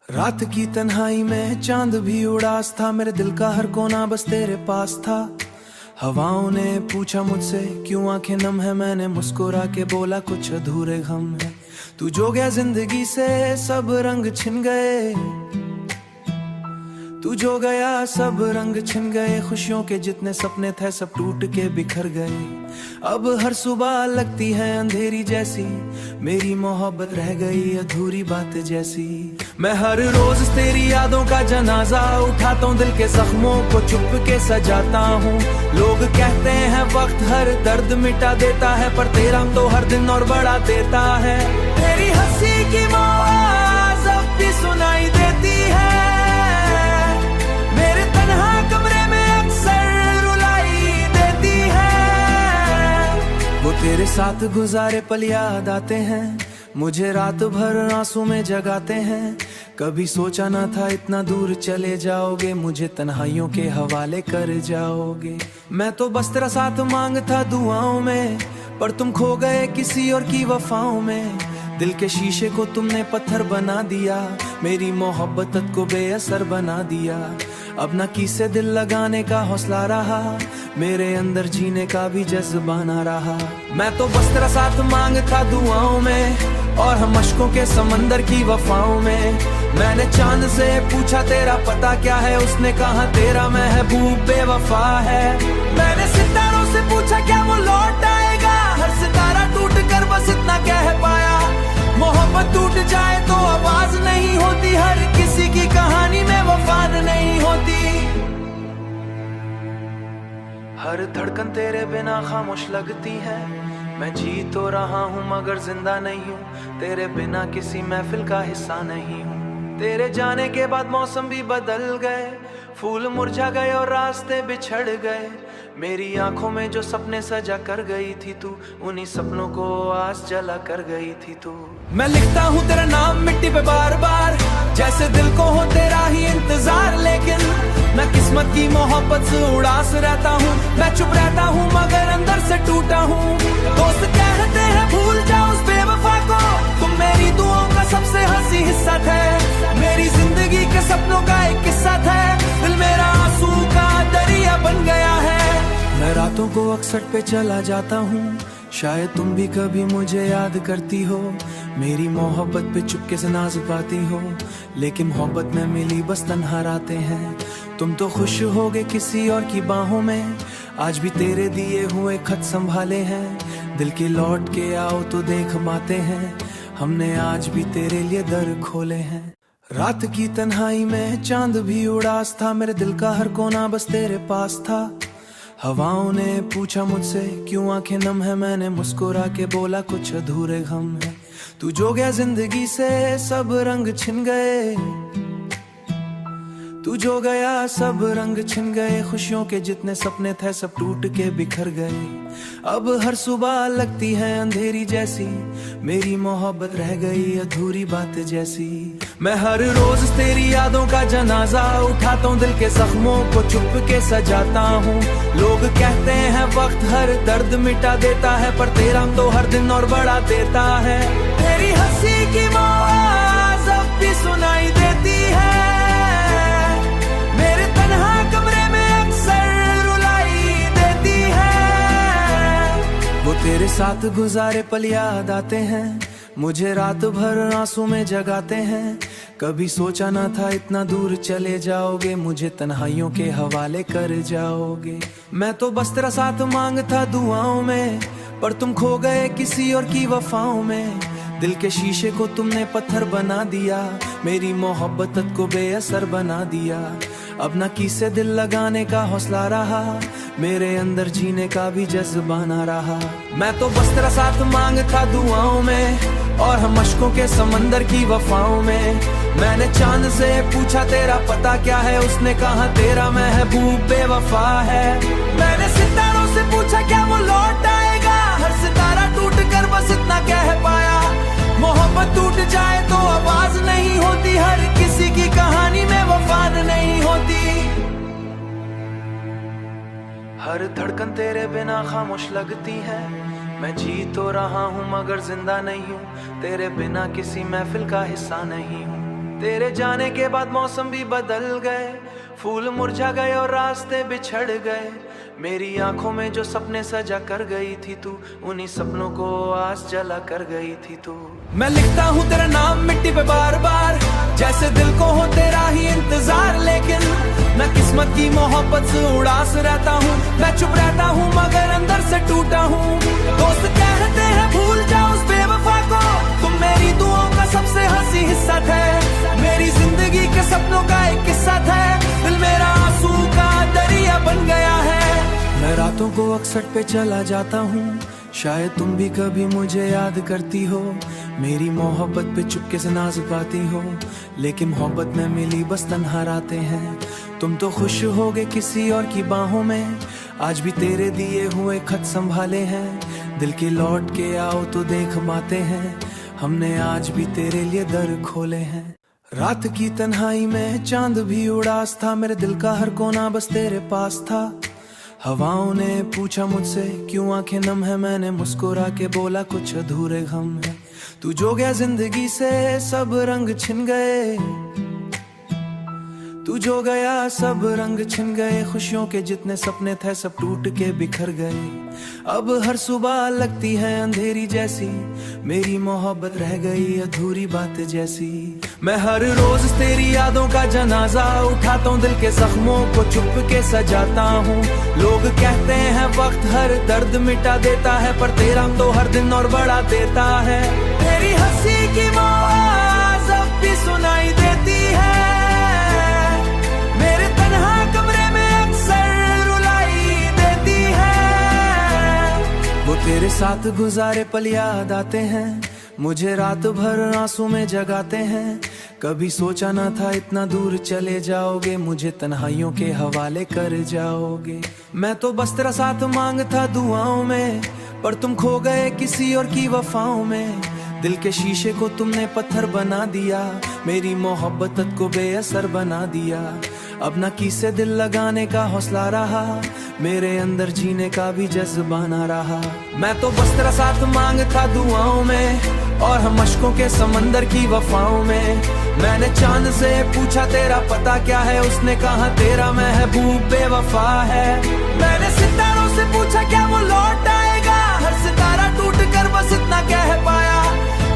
रात की तन्हाई में चांद भी उदास था, मेरे दिल का हर कोना बस तेरे पास था। हवाओं ने पूछा मुझसे क्यों आंखें नम है, मैंने मुस्कुरा के बोला कुछ अधूरे गम है। तू जो गया जिंदगी से सब रंग छिन गए, तू जो गया सब रंग छिन गए। खुशियों के जितने सपने थे सब टूट के बिखर गए। अब हर सुबह लगती है अंधेरी जैसी, मेरी मोहब्बत रह गई अधूरी बात जैसी। मैं हर रोज तेरी यादों का जनाजा उठाता हूँ, दिल के जख्मों को चुप के सजाता हूँ। लोग कहते हैं वक्त हर दर्द मिटा देता है, पर तेरा तो हर दिन और बढ़ा देता है। तेरी हंसी की आवाज़ अब भी सुनाई देती है, मेरे तन्हा कमरे में अक्सर रुलाई देती है। वो तेरे साथ गुजारे पल याद आते हैं, मुझे रात भर आंसू में जगाते हैं। कभी सोचा ना था इतना दूर चले जाओगे, मुझे तन्हाइयों के हवाले कर जाओगे। मैं तो बस तेरा साथ मांगता दुआओं में, पर तुम खो गए किसी और की वफाओं में। दिल के शीशे को तुमने पत्थर बना दिया, मेरी मोहब्बत को बेअसर बना दिया। अब ना किसे दिल लगाने का हौसला रहा, मेरे अंदर जीने का भी जज्बा ना रहा। मैं तो बस तेरा साथ मांगता दुआओं में, और हम अश्कों के समंदर की वफाओं में। मैंने चांद से पूछा तेरा पता क्या है, उसने कहा तेरा महबूब बेवफा है। मैंने सितारों से पूछा क्या वो लौट आएगा, हर सितारा टूट कर बस इतना कह पाया। मोहब्बत टूट जाए तो आवाज नहीं होती, हर किसी की कहानी में वफाद नहीं होती। हर धड़कन तेरे बिना खामोश लगती है, मैं जी तो रहा हूँ मगर जिंदा नहीं हूँ। तेरे बिना किसी महफिल का हिस्सा नहीं हूँ। तेरे जाने के बाद मौसम भी बदल गए, फूल मुरझा गए और रास्ते बिछड़ गए। मेरी आंखों में जो सपने सजा कर गई थी तू, उन्हीं सपनों को आज जला कर गई थी तू। मैं लिखता हूँ तेरा नाम मिट्टी पे बार बार, जैसे दिल को हो तेरा ही इंतजार। लेकिन मैं किस्मत की मोहब्बत से उदास रहता हूँ, मैं चुप रहता हूँ मगर अंदर से टूटा हूँ। दोस्त कहते हैं भूल जाओ उस बेवफा को, तुम मेरी दुआओं का सबसे हंसी हिस्सा थे। मेरी जिंदगी के सपनों का एक किस्सा था, दिल मेरा आंसू का दरिया बन गया है। मैं रातों को अक्सर पे चला जाता हूँ, शायद तुम भी कभी मुझे याद करती हो। मेरी मोहब्बत पे चुपके से नाज पाती हो, लेकिन मोहब्बत में मिली बस तन्हा रातें हैं। तुम तो खुश होगे किसी और की बाहों में, आज भी तेरे दिए हुए खत संभाले हैं। दिल के लौट के आओ तो देख बातें हैं, हमने आज भी तेरे लिए दर खोले हैं। रात की तन्हाई में चांद भी उदास था, मेरे दिल का हर कोना बस तेरे पास था। हवाओं ने पूछा मुझसे क्यों आंखें नम है, मैंने मुस्कुरा के बोला कुछ अधूरे गम है। तू जो गया जिंदगी से सब रंग छिन गए, तू जो गया सब रंग छिन गए। खुशियों के जितने सपने थे सब टूट के बिखर गए। अब हर सुबह लगती है अंधेरी जैसी, मेरी मोहब्बत रह गई अधूरी बात जैसी। मैं हर रोज तेरी यादों का जनाजा उठाता हूँ, दिल के जख्मों को चुप के सजाता हूँ। लोग कहते हैं वक्त हर दर्द मिटा देता है, पर तेरा तो हर दिन और बढ़ा देता है। तेरी हंसी की आवाज़ अब भी सुनाई देती है, मेरे तन्हा कमरे में अक्सर रुलाई देती है। वो तेरे साथ गुजारे पल याद आते हैं, मुझे रात भर आंसू में जगाते हैं। कभी सोचा ना था इतना दूर चले जाओगे, मुझे तन्हाइयों के हवाले कर जाओगे। मैं तो बस तेरा साथ मांगता दुआओं में, पर तुम खो गए किसी और की वफाओं में। दिल के शीशे को तुमने पत्थर बना दिया, मेरी मोहब्बत को बेअसर बना दिया। अब ना किसे दिल लगाने का हौसला रहा, मेरे अंदर जीने का भी जज्बा ना रहा। मैं तो बस तेरा साथ मांगता दुआओं में, और हम अश्कों के समंदर की वफाओं में। मैंने चांद से पूछा तेरा पता क्या है, उसने कहा तेरा महबूब बेवफा है। मैंने सितारों से पूछा क्या वो लौट आएगा, हर सितारा टूट कर बस इतना कह पाया। मोहब्बत टूट जाए तो आवाज नहीं होती, हर किसी की कहानी में वफाद नहीं होती। हर धड़कन तेरे बिना खामोश लगती है, मैं जी तो रहा हूँ मगर जिंदा नहीं हूँ। तेरे बिना किसी महफिल का हिस्सा नहीं हूँ। तेरे जाने के बाद मौसम भी बदल गए, फूल मुरझा गए और रास्ते बिछड़ गए। मेरी आंखों में जो सपने सजा कर गई थी तू, उन्हीं सपनों को आस जला कर गई थी तू। मैं लिखता हूँ तेरा नाम मिट्टी पे बार बार, जैसे दिल को हो तेरा ही इंतजार। लेकिन मैं किस्मत की मोहब्बत से उदास रहता हूँ, मैं चुप रहता हूँ मगर अंदर से टूटा हूँ। दोस्त कहते हैं भूल जाओ उस बेवफा को, तुम मेरी दुआओं का सबसे हंसी हिस्सा थे। मेरी जिंदगी के सपनों का एक किस्सा था, दिल मेरा आंसू का दरिया बन गया है। मैं रातों को अक्सर पे चला जाता हूँ, शायद तुम भी कभी मुझे याद करती हो। मेरी मोहब्बत पे चुपके से नाज पाती हो, लेकिन मोहब्बत में मिली बस तन्हा रातें हैं। तुम तो खुश होगे किसी और की बाहों में, आज भी तेरे दिए हुए खत संभाले हैं। दिल के लौट के आओ तो देख माते हैं, हमने आज भी तेरे लिए दर खोले हैं। रात की तन्हाई में चांद भी उदास था, मेरे दिल का हर कोना बस तेरे पास था। हवाओं ने पूछा मुझसे क्यों आंखें नम है, मैंने मुस्कुरा के बोला कुछ अधूरे गम है। तू जो गया जिंदगी से सब रंग छिन गए, तू जो गया सब रंग छिन गए। खुशियों के जितने सपने थे सब टूट के बिखर गए। अब हर सुबह लगती है अंधेरी जैसी, मेरी मोहब्बत रह गई अधूरी बात जैसी। मैं हर रोज तेरी यादों का जनाजा उठाता हूँ, दिल के जख्मों को चुप के सजाता हूँ। लोग कहते हैं वक्त हर दर्द मिटा देता है, पर तेरा तो हर दिन और बढ़ा देता है। तेरी हंसी की आवाज़ अब भी सुनाई देती है, मेरे तन्हा कमरे में अक्सर रुलाई देती है। वो तेरे साथ गुजारे पल याद आते हैं, मुझे रात भर आंसू में जगाते हैं। कभी सोचा ना था इतना दूर चले जाओगे, मुझे तन्हाइयों के हवाले कर जाओगे। मैं तो बस तेरा साथ मांगता दुआओं में, पर तुम खो गए किसी और की वफाओं में। दिल के शीशे को तुमने पत्थर बना दिया, मेरी मोहब्बत को बेअसर बना दिया। अब ना किसे दिल लगाने का हौसला रहा, मेरे अंदर जीने का भी जज्बा ना रहा। मैं तो बस तेरा साथ मांगता दुआओं में, और हम अश्कों के समंदर की वफाओं में। मैंने चांद से पूछा तेरा पता क्या है, उसने कहा तेरा महबूब बेवफा है। मैंने सितारों से पूछा क्या वो लौट आएगा, हर सितारा टूट कर बस इतना कह पाया।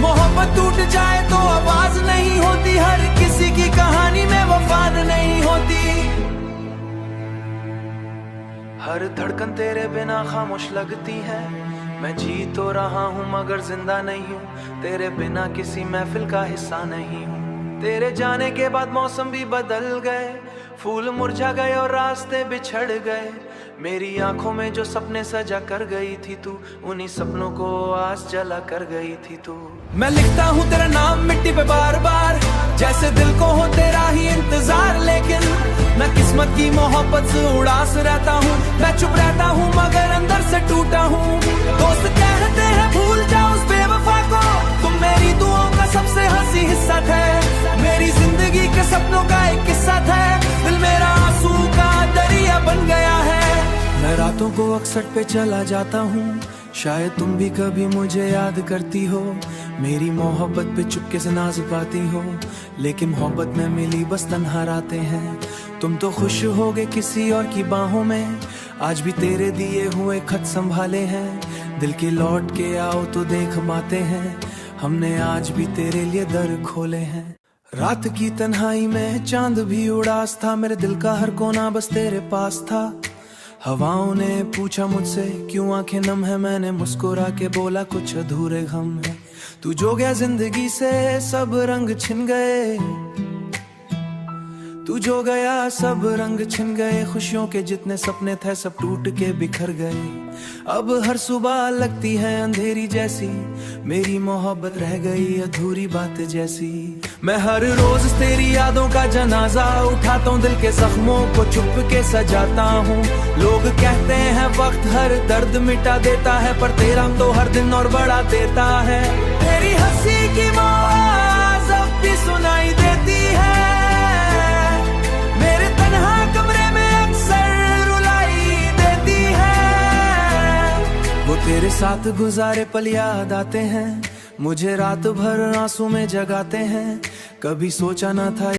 मोहब्बत टूट जाए तो आवाज नहीं होती, हर किसी की कहानी में वफा नहीं होती। हर धड़कन तेरे बिना खामोश लगती है, मैं जी तो रहा हूँ मगर जिंदा नहीं हूँ। तेरे बिना किसी महफिल का हिस्सा नहीं हूँ। तेरे जाने के बाद मौसम भी बदल गए, फूल मुरझा गए और रास्ते बिछड़ गए। मेरी आंखों में जो सपने सजा कर गई थी तू, उन्हीं सपनों को आस जला कर गई थी तू। मैं लिखता हूँ तेरा नाम मिट्टी पे बार बार, जैसे दिल को हो तेरा ही इंतजार। लेकिन मैं किस्मत की मोहब्बत से उदास रहता हूँ, मैं चुप रहता हूँ मगर अंदर से टूटा हूँ। दोस्त कहते हैं भूल जाओ उस बेवफा को, तुम मेरी दुआओं का सबसे हंसी हिस्सा थे। मेरी जिंदगी के सपनों का एक किस्सा था, दिल मेरा आंसू का दरिया बन गया है। मैं रातों को अक्सर पे चला जाता हूँ, शायद तुम भी कभी मुझे याद करती हो। मेरी मोहब्बत पे चुपके से नाज पाती हो, लेकिन मोहब्बत में मिली बस तन्हा रातें हैं। तुम तो खुश होगे किसी और की बाहों में, आज भी तेरे दिए हुए खत संभाले हैं। दिल के लौट के आओ तो देख माते हैं, हमने आज भी तेरे लिए दर खोले हैं। रात की तन्हाई में चांद भी उदास था, मेरे दिल का हर कोना बस तेरे पास था। हवाओं ने पूछा मुझसे क्यों आंखें नम है, मैंने मुस्कुरा के बोला कुछ अधूरे गम है। तू जो गया जिंदगी से सब रंग छिन गए, तू जो गया सब रंग छिन गए। खुशियों के जितने सपने थे सब टूट के बिखर गए। अब हर सुबह लगती है अंधेरी जैसी, मेरी मोहब्बत रह गई अधूरी बात जैसी। मैं हर रोज तेरी यादों का जनाजा उठाता हूँ, दिल के जख्मों को चुप के सजाता हूँ। लोग कहते हैं वक्त हर दर्द मिटा देता है, पर तेरा तो हर दिन और बढ़ा देता है। तेरी हंसी की आवाज़ अब भी सुनाई देती है, मेरे तन्हा कमरे में अक्सर रुलाई देती है। वो तेरे साथ गुजारे पल याद आते हैं, मुझे रात भर आंसू में जगाते हैं। कभी सोचा ना था